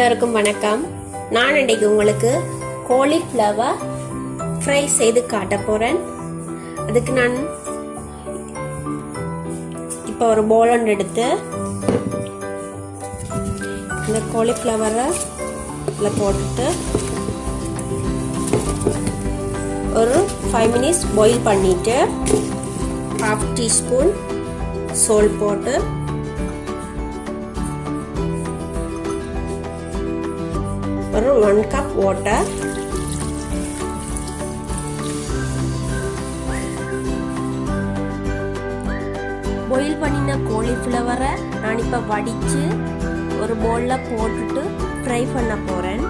எல்லோருக்கும் வணக்கம். நான் இன்றைக்கு உங்களுக்கு காலிஃப்ளவர் ஃப்ரை செய்து காட்ட போகிறேன். அதுக்கு நான் இப்போ ஒரு பவுல் ஒன்று எடுத்து இந்த காலிஃப்ளவரை இதில் போட்டுட்டு ஒரு 5 minutes பாயில் பண்ணிவிட்டு 1/2 teaspoon சால்ட் போட்டு ஒரு 1 cup வாட்டர், பாயில் பண்ணின காலிஃப்ளவரை நான் இப்போ வடித்து ஒரு பவுலில் போட்டுட்டு ஃப்ரை பண்ண போகிறேன்.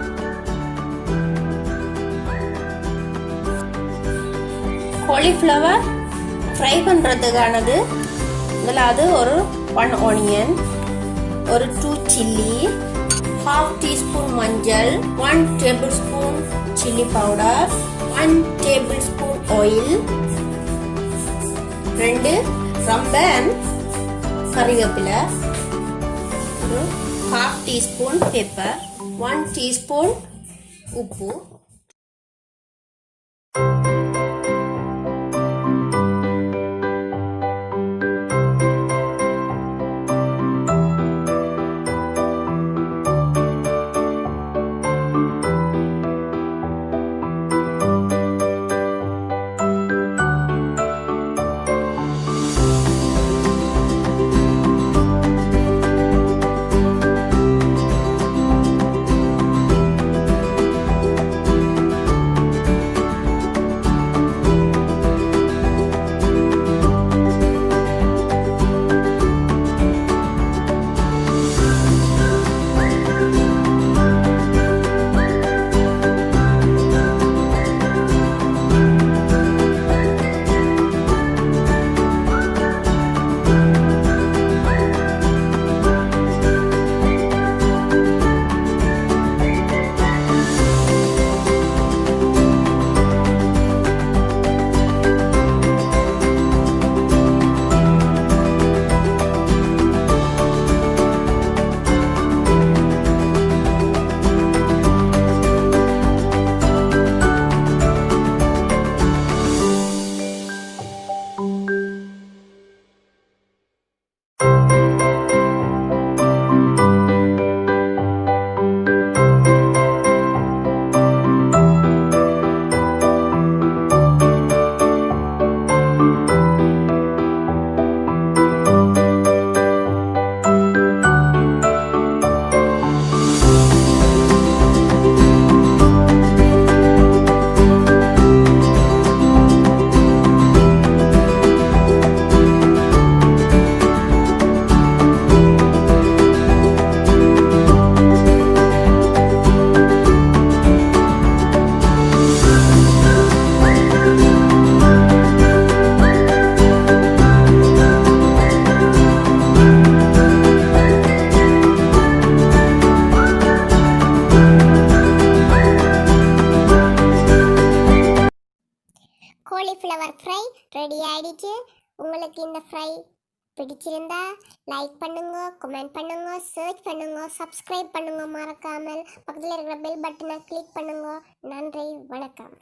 காலிஃப்ளவர் ஃப்ரை பண்ணுறதுக்கானது முதலாவது ஒரு 1 onion, ஒரு 2 chilli, 1/2 teaspoon மஞ்சள், 1 tablespoon chili powder, 1 tablespoon oil, 2 Ramban கறிவேப்பிலை, 1/2 teaspoon pepper, 1 teaspoon உப்பு, காலிஃப்ளவர் ஃப்ரை ரெடி ஆயிடுச்சு. உங்களுக்கு இந்த ஃப்ரை பிடிச்சிருந்தா லைக் பண்ணுங்க, கமெண்ட் பண்ணுங்க, சர்ச் பண்ணுங்க, சப்ஸ்கிரைப் பண்ணுங்க. மறக்காமல் பக்கத்தில் இருக்கிற பெல் பட்டனை கிளிக் பண்ணுங்க. நன்றி, வணக்கம்.